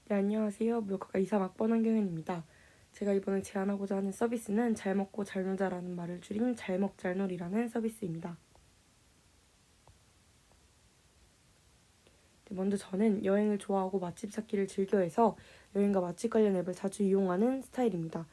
네, 안녕하세요. 무역학과 2, 3학번 한경현입니다. 제가 이번에 제안하고자 하는 서비스는 잘 먹고 잘 놀자라는 말을 줄인 잘먹잘놀이라는 서비스입니다. 네, 먼저 저는 여행을 좋아하고 맛집 찾기를 즐겨해서 여행과 맛집 관련 앱을 자주 이용하는 스타일입니다.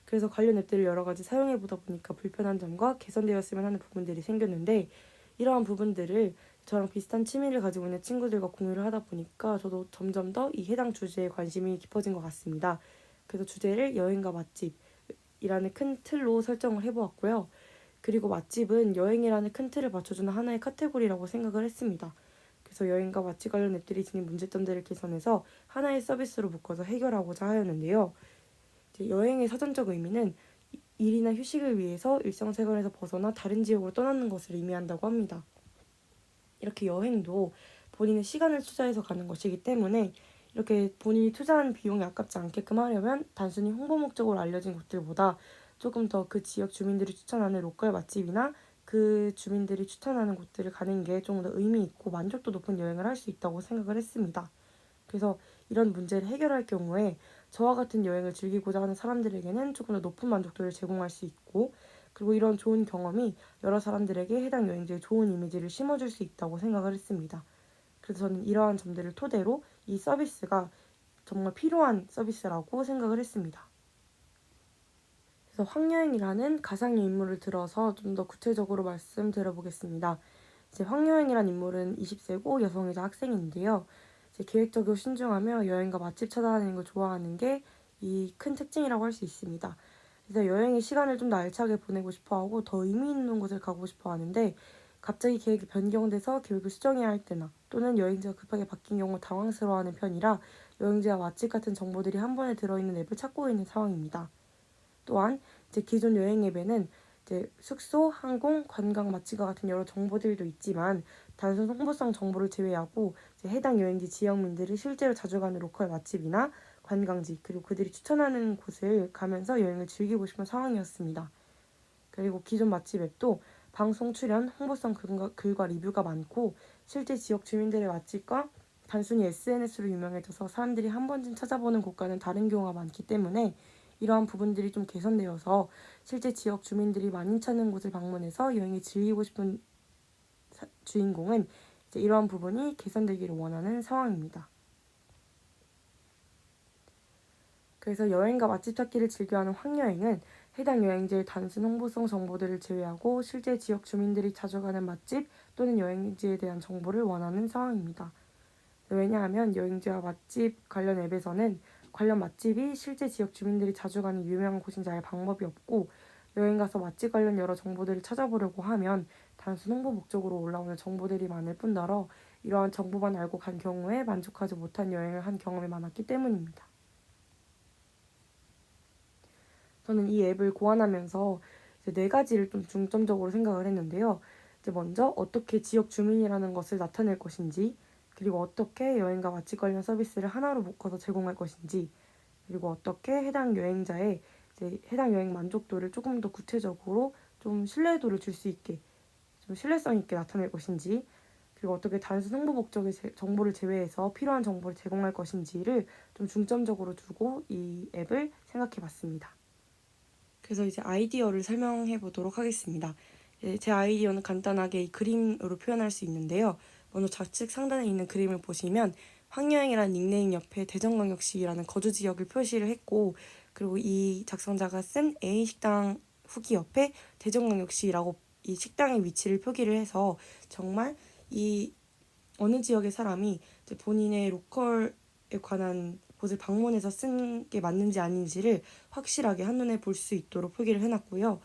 그래서 관련 앱들을 여러 가지 사용해보다 보니까 불편한 점과 개선되었으면 하는 부분들이 생겼는데, 이러한 부분들을 저랑 비슷한 취미를 가지고 있는 친구들과 공유를 하다 보니까 저도 점점 더 이 해당 주제에 관심이 깊어진 것 같습니다. 그래서 주제를 여행과 맛집이라는 큰 틀로 설정을 해보았고요. 그리고 맛집은 여행이라는 큰 틀을 맞춰주는 하나의 카테고리라고 생각을 했습니다. 그래서 여행과 맛집 관련 앱들이 지닌 문제점들을 개선해서 하나의 서비스로 묶어서 해결하고자 하였는데요. 이제 여행의 사전적 의미는 일이나 휴식을 위해서 일상생활에서 벗어나 다른 지역으로 떠나는 것을 의미한다고 합니다. 이렇게 여행도 본인의 시간을 투자해서 가는 것이기 때문에 이렇게 본인이 투자한 비용이 아깝지 않게끔 하려면 단순히 홍보 목적으로 알려진 곳들보다 조금 더 그 지역 주민들이 추천하는 로컬 맛집이나 그 주민들이 추천하는 곳들을 가는 게 좀 더 의미 있고 만족도 높은 여행을 할 수 있다고 생각을 했습니다. 그래서 이런 문제를 해결할 경우에 저와 같은 여행을 즐기고자 하는 사람들에게는 조금 더 높은 만족도를 제공할 수 있고, 그리고 이런 좋은 경험이 여러 사람들에게 해당 여행지의 좋은 이미지를 심어줄 수 있다고 생각을 했습니다. 그래서 저는 이러한 점들을 토대로 이 서비스가 정말 필요한 서비스라고 생각을 했습니다. 그래서 황여행이라는 가상의 인물을 들어서 좀 더 구체적으로 말씀드려보겠습니다. 이제 황여행이란 인물은 20세고 여성이자 학생인데요. 이제 계획적이고 신중하며 여행과 맛집 찾아다니는 걸 좋아하는 게 이 큰 특징이라고 할 수 있습니다. 그래서 여행의 시간을 좀 더 알차게 보내고 싶어하고 더 의미 있는 곳을 가고 싶어 하는데, 갑자기 계획이 변경돼서 계획을 수정해야 할 때나 또는 여행지가 급하게 바뀐 경우 당황스러워하는 편이라 여행지와 맛집 같은 정보들이 한 번에 들어있는 앱을 찾고 있는 상황입니다. 또한 이제 기존 여행 앱에는 이제 숙소, 항공, 관광, 맛집과 같은 여러 정보들도 있지만 단순 홍보성 정보를 제외하고 이제 해당 여행지 지역민들이 실제로 자주 가는 로컬 맛집이나 관광지, 그리고 그들이 추천하는 곳을 가면서 여행을 즐기고 싶은 상황이었습니다. 그리고 기존 맛집 앱도 방송 출연, 홍보성 글과 리뷰가 많고 실제 지역 주민들의 맛집과 단순히 SNS로 유명해져서 사람들이 한 번쯤 찾아보는 곳과는 다른 경우가 많기 때문에 이러한 부분들이 좀 개선되어서 실제 지역 주민들이 많이 찾는 곳을 방문해서 여행을 즐기고 싶은 주인공은 이제 이러한 부분이 개선되기를 원하는 상황입니다. 그래서 여행과 맛집 찾기를 즐겨하는 황여행은 해당 여행지의 단순 홍보성 정보들을 제외하고 실제 지역 주민들이 자주 가는 맛집 또는 여행지에 대한 정보를 원하는 상황입니다. 왜냐하면 여행지와 맛집 관련 앱에서는 관련 맛집이 실제 지역 주민들이 자주 가는 유명한 곳인지 알 방법이 없고, 여행 가서 맛집 관련 여러 정보들을 찾아보려고 하면 단순 홍보 목적으로 올라오는 정보들이 많을 뿐더러 이러한 정보만 알고 간 경우에 만족하지 못한 여행을 한 경험이 많았기 때문입니다. 저는 이 앱을 고안하면서 이제 네 가지를 좀 중점적으로 생각을 했는데요. 이제 먼저 어떻게 지역 주민이라는 것을 나타낼 것인지, 그리고 어떻게 여행과 맛집 관련 서비스를 하나로 묶어서 제공할 것인지, 그리고 어떻게 해당 여행자의 이제 해당 여행 만족도를 조금 더 구체적으로 좀 신뢰도를 줄 수 있게, 좀 신뢰성 있게 나타낼 것인지, 그리고 어떻게 단순 홍보 목적의 정보를 제외해서 필요한 정보를 제공할 것인지를 좀 중점적으로 두고 이 앱을 생각해 봤습니다. 그래서 이제 아이디어를 설명해 보도록 하겠습니다. 제 아이디어는 간단하게 이 그림으로 표현할 수 있는데요. 먼저 좌측 상단에 있는 그림을 보시면 황여행이라는 닉네임 옆에 대전광역시라는 거주 지역을 표시를 했고, 그리고 이 작성자가 쓴 A식당 후기 옆에 대전광역시라고 이 식당의 위치를 표기를 해서 정말 이 어느 지역의 사람이 이제 본인의 로컬에 관한 곳을 방문해서 쓴 게 맞는지 아닌지를 확실하게 한눈에 볼 수 있도록 표기를 해놨고요.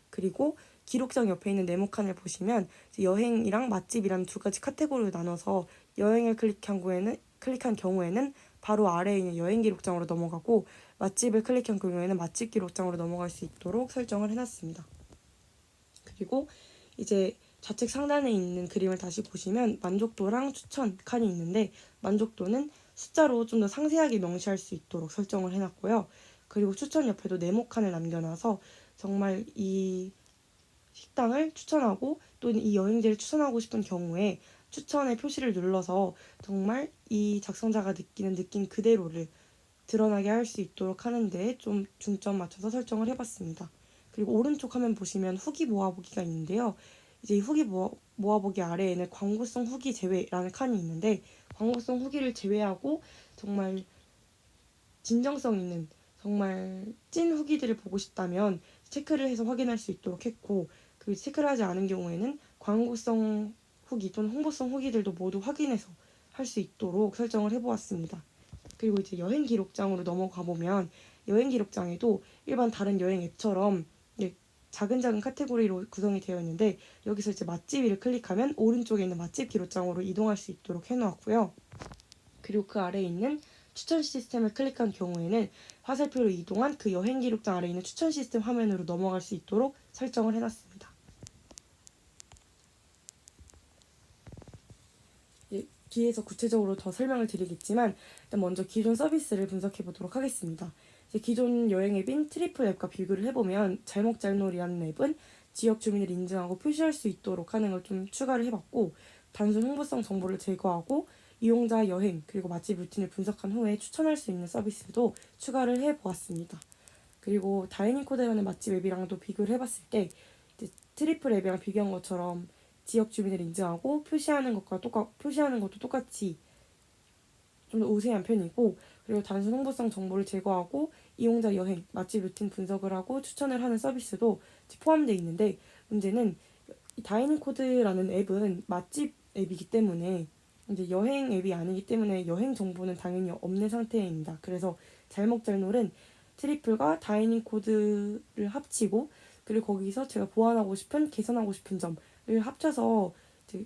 그리고 기록장 옆에 있는 네모칸을 보시면 여행이랑 맛집이라는 두 가지 카테고리로 나눠서 여행을 클릭한 경우에는 바로 아래에 있는 여행 기록장으로 넘어가고, 맛집을 클릭한 경우에는 맛집 기록장으로 넘어갈 수 있도록 설정을 해놨습니다. 그리고 이제 좌측 상단에 있는 그림을 다시 보시면 만족도랑 추천 칸이 있는데, 만족도는 숫자로 좀 더 상세하게 명시할 수 있도록 설정을 해놨고요. 그리고 추천 옆에도 네모 칸을 남겨놔서 정말 이 식당을 추천하고 또는 이 여행지를 추천하고 싶은 경우에 추천의 표시를 눌러서 정말 이 작성자가 느끼는 느낌 그대로를 드러나게 할 수 있도록 하는데 좀 중점 맞춰서 설정을 해봤습니다. 그리고 오른쪽 화면 보시면 후기 모아보기가 있는데요. 이제 이 후기 모아보기 아래에는 광고성 후기 제외라는 칸이 있는데, 광고성 후기를 제외하고 정말 진정성 있는 정말 찐 후기들을 보고 싶다면 체크를 해서 확인할 수 있도록 했고, 그 체크를 하지 않은 경우에는 광고성 후기 또는 홍보성 후기들도 모두 확인해서 할 수 있도록 설정을 해보았습니다. 그리고 이제 여행 기록장으로 넘어가 보면 여행 기록장에도 일반 다른 여행 앱처럼 작은 카테고리로 구성이 되어 있는데, 여기서 이제 맛집 위를 클릭하면 오른쪽에 있는 맛집 기록장으로 이동할 수 있도록 해놓았고요. 그리고 그 아래에 있는 추천 시스템을 클릭한 경우에는 화살표로 이동한 그 여행 기록장 아래에 있는 추천 시스템 화면으로 넘어갈 수 있도록 설정을 해놨습니다. 뒤에서 구체적으로 더 설명을 드리겠지만, 일단 먼저 기존 서비스를 분석해 보도록 하겠습니다. 기존 여행 앱인 트리플 앱과 비교를 해보면 잘먹잘놀이라는 앱은 지역 주민을 인증하고 표시할 수 있도록 하는 걸 좀 추가를 해봤고, 단순 홍보성 정보를 제거하고 이용자 여행 그리고 맛집 루틴을 분석한 후에 추천할 수 있는 서비스도 추가를 해보았습니다. 그리고 다이닝 코드라는 맛집 앱이랑도 비교를 해봤을 때 트리플 앱이랑 비교한 것처럼 지역 주민을 인증하고 표시하는 것도 똑같이 좀 더 우세한 편이고, 그리고 단순 홍보성 정보를 제거하고 이용자 여행, 맛집 루틴 분석을 하고 추천을 하는 서비스도 포함되어 있는데, 문제는 다이닝 코드라는 앱은 맛집 앱이기 때문에 이제 여행 앱이 아니기 때문에 여행 정보는 당연히 없는 상태입니다. 그래서 잘먹잘놀은 트리플과 다이닝 코드를 합치고, 그리고 거기서 제가 보완하고 싶은 개선하고 싶은 점을 합쳐서 이제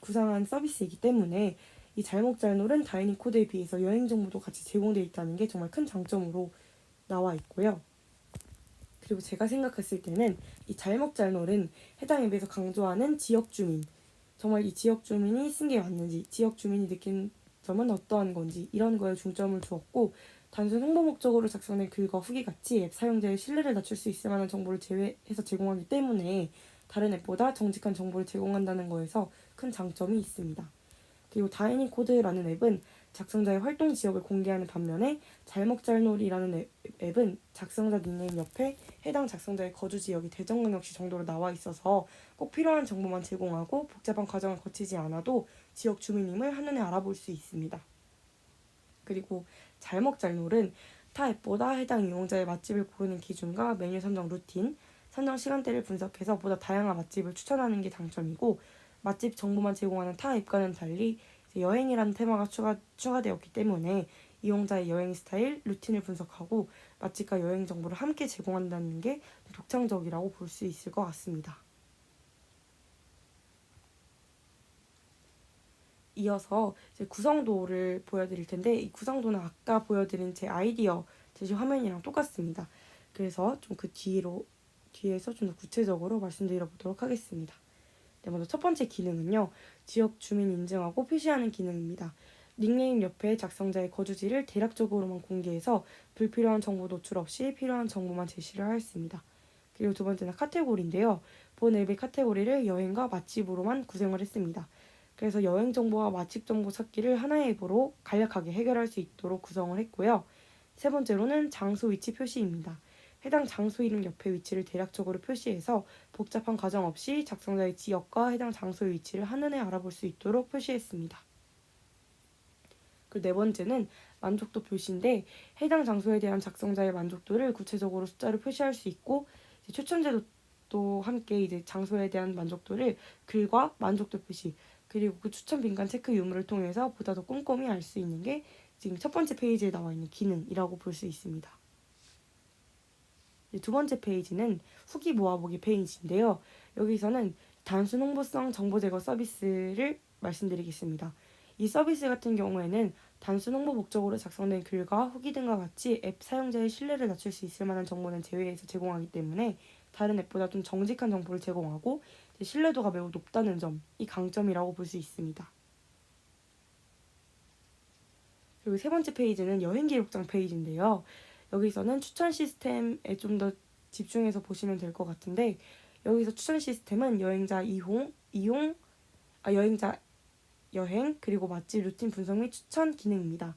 구상한 서비스이기 때문에 이 잘먹잘놀은 다이닝 코드에 비해서 여행 정보도 같이 제공되어 있다는 게 정말 큰 장점으로 나와 있고요. 그리고 제가 생각했을 때는 이 잘먹잘놀은 해당 앱에서 강조하는 지역 주민, 정말 이 지역 주민이 쓴 게 맞는지, 지역 주민이 느낀 점은 어떠한 건지 이런 거에 중점을 두었고, 단순 홍보 목적으로 작성된 글과 후기 같이 앱 사용자의 신뢰를 낮출 수 있을 만한 정보를 제외해서 제공하기 때문에 다른 앱보다 정직한 정보를 제공한다는 거에서 큰 장점이 있습니다. 그리고 다이닝 코드라는 앱은 작성자의 활동 지역을 공개하는 반면에 잘먹잘놀이라는 앱은 작성자 닉네임 옆에 해당 작성자의 거주 지역이 대전광역시 정도로 나와 있어서 꼭 필요한 정보만 제공하고 복잡한 과정을 거치지 않아도 지역 주민임을 한눈에 알아볼 수 있습니다. 그리고 잘먹잘놀은 타 앱보다 해당 이용자의 맛집을 고르는 기준과 메뉴 선정 루틴, 선정 시간대를 분석해서 보다 다양한 맛집을 추천하는 게 장점이고, 맛집 정보만 제공하는 타 앱과는 달리 여행이라는 테마가 추가되었기 때문에 이용자의 여행 스타일, 루틴을 분석하고 맛집과 여행 정보를 함께 제공한다는 게 독창적이라고 볼 수 있을 것 같습니다. 이어서 이제 구성도를 보여드릴 텐데, 이 구성도는 아까 보여드린 제 아이디어 제시 화면이랑 똑같습니다. 그래서 좀 뒤에서 좀 더 구체적으로 말씀드려 보도록 하겠습니다. 네, 먼저 첫 번째 기능은요, 지역 주민 인증하고 표시하는 기능입니다. 닉네임 옆에 작성자의 거주지를 대략적으로만 공개해서 불필요한 정보 노출 없이 필요한 정보만 제시를 하였습니다. 그리고 두 번째는 카테고리인데요. 본 앱의 카테고리를 여행과 맛집으로만 구성을 했습니다. 그래서 여행 정보와 맛집 정보 찾기를 하나의 앱으로 간략하게 해결할 수 있도록 구성을 했고요. 세 번째로는 장소 위치 표시입니다. 해당 장소 이름 옆에 위치를 대략적으로 표시해서 복잡한 과정 없이 작성자의 지역과 해당 장소의 위치를 한눈에 알아볼 수 있도록 표시했습니다. 그리고 네 번째는 만족도 표시인데, 해당 장소에 대한 작성자의 만족도를 구체적으로 숫자로 표시할 수 있고, 추천제도 함께 이제 장소에 대한 만족도를 글과 만족도 표시, 그리고 그 추천 빈칸 체크 유무를 통해서 보다 더 꼼꼼히 알 수 있는 게 지금 첫 번째 페이지에 나와 있는 기능이라고 볼 수 있습니다. 두 번째 페이지는 후기 모아보기 페이지인데요. 여기서는 단순 홍보성 정보 제거 서비스를 말씀드리겠습니다. 이 서비스 같은 경우에는 단순 홍보 목적으로 작성된 글과 후기 등과 같이 앱 사용자의 신뢰를 낮출 수 있을 만한 정보는 제외해서 제공하기 때문에 다른 앱보다 좀 정직한 정보를 제공하고 신뢰도가 매우 높다는 점이 강점이라고 볼 수 있습니다. 그리고 세 번째 페이지는 여행 기록장 페이지인데요. 여기서는 추천 시스템에 좀 더 집중해서 보시면 될 것 같은데, 여기서 추천 시스템은 여행자 여행, 그리고 맛집 루틴 분석 및 추천 기능입니다.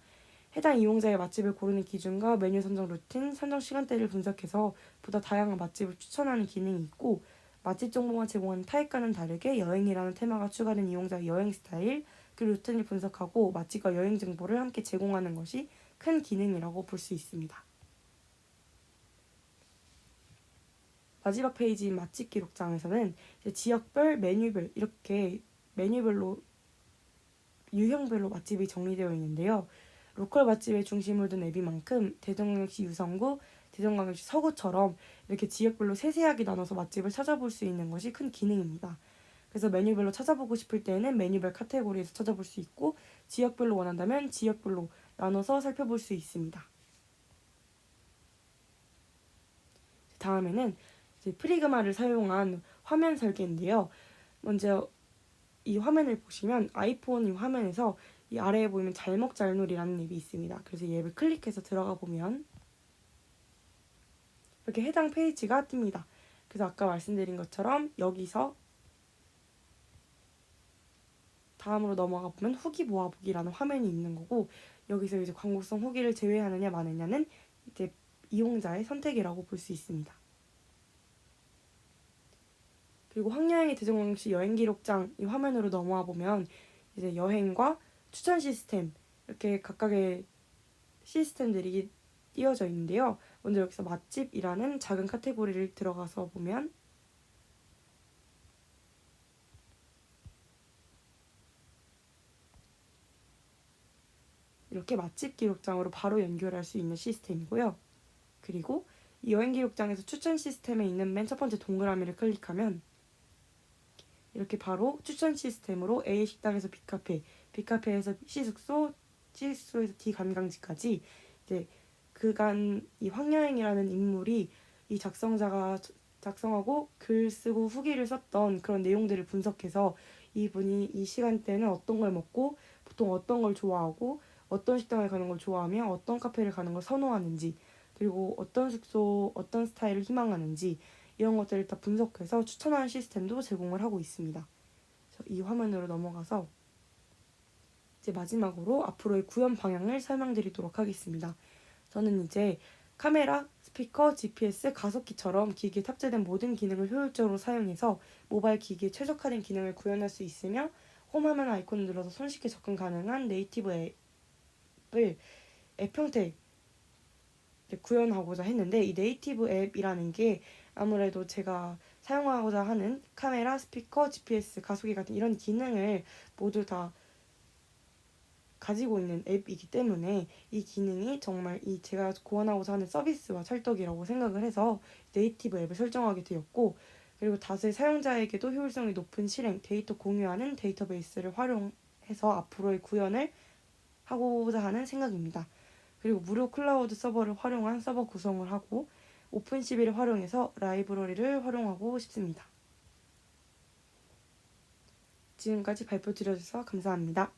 해당 이용자의 맛집을 고르는 기준과 메뉴 선정 루틴, 선정 시간대를 분석해서 보다 다양한 맛집을 추천하는 기능이 있고, 맛집 정보만 제공하는 타입과는 다르게 여행이라는 테마가 추가된 이용자의 여행 스타일, 그 루틴을 분석하고 맛집과 여행 정보를 함께 제공하는 것이 큰 기능이라고 볼 수 있습니다. 마지막 페이지인 맛집 기록장에서는 이제 지역별, 메뉴별 이렇게 메뉴별로 유형별로 맛집이 정리되어 있는데요. 로컬 맛집에 중심을 둔 앱인 만큼 대전광역시 유성구, 대전광역시 서구처럼 이렇게 지역별로 세세하게 나눠서 맛집을 찾아볼 수 있는 것이 큰 기능입니다. 그래서 메뉴별로 찾아보고 싶을 때는 메뉴별 카테고리에서 찾아볼 수 있고, 지역별로 원한다면 지역별로 나눠서 살펴볼 수 있습니다. 다음에는 이제 프리그마를 사용한 화면 설계인데요. 먼저 이 화면을 보시면 아이폰 이 화면에서 이 아래에 보이면 잘먹잘놀이라는 앱이 있습니다. 그래서 이 앱을 클릭해서 들어가 보면 이렇게 해당 페이지가 뜹니다. 그래서 아까 말씀드린 것처럼 여기서 다음으로 넘어가 보면 후기 모아보기라는 화면이 있는 거고, 여기서 이제 광고성 후기를 제외하느냐 마느냐는 이제 이용자의 선택이라고 볼 수 있습니다. 그리고 황여행의 대전광역시 여행기록장 이 화면으로 넘어와 보면 이제 여행과 추천 시스템 이렇게 각각의 시스템들이 띄워져 있는데요. 먼저 여기서 맛집이라는 작은 카테고리를 들어가서 보면 이렇게 맛집 기록장으로 바로 연결할 수 있는 시스템이고요. 그리고 이 여행 기록장에서 추천 시스템에 있는 맨 첫 번째 동그라미를 클릭하면 이렇게 바로 추천 시스템으로 A 식당에서 B 카페, B 카페에서 C 숙소, C 숙소에서 D 관광지까지 이제 그간 이 황여행이라는 인물이 이 작성자가 작성하고 글 쓰고 후기를 썼던 그런 내용들을 분석해서 이분이 이 시간대는 어떤 걸 먹고 보통 어떤 걸 좋아하고 어떤 식당을 가는 걸 좋아하며 어떤 카페를 가는 걸 선호하는지, 그리고 어떤 숙소, 어떤 스타일을 희망하는지 이런 것들을 다 분석해서 추천하는 시스템도 제공을 하고 있습니다. 이 화면으로 넘어가서 이제 마지막으로 앞으로의 구현 방향을 설명드리도록 하겠습니다. 저는 이제 카메라, 스피커, GPS, 가속기처럼 기기에 탑재된 모든 기능을 효율적으로 사용해서 모바일 기기에 최적화된 기능을 구현할 수 있으며, 홈 화면 아이콘을 눌러서 손쉽게 접근 가능한 네이티브 앱을 앱 형태 구현하고자 했는데, 이 네이티브 앱이라는 게 아무래도 제가 사용하고자 하는 카메라, 스피커, GPS, 가속기 같은 이런 기능을 모두 다 가지고 있는 앱이기 때문에 이 기능이 정말 이 제가 고안하고자 하는 서비스와 찰떡이라고 생각을 해서 네이티브 앱을 설정하게 되었고, 그리고 다수의 사용자에게도 효율성이 높은 실행, 데이터 공유하는 데이터베이스를 활용해서 앞으로의 구현을 하고자 하는 생각입니다. 그리고 무료 클라우드 서버를 활용한 서버 구성을 하고 오픈CV를 활용해서 라이브러리를 활용하고 싶습니다. 지금까지 발표 드려주셔서 감사합니다.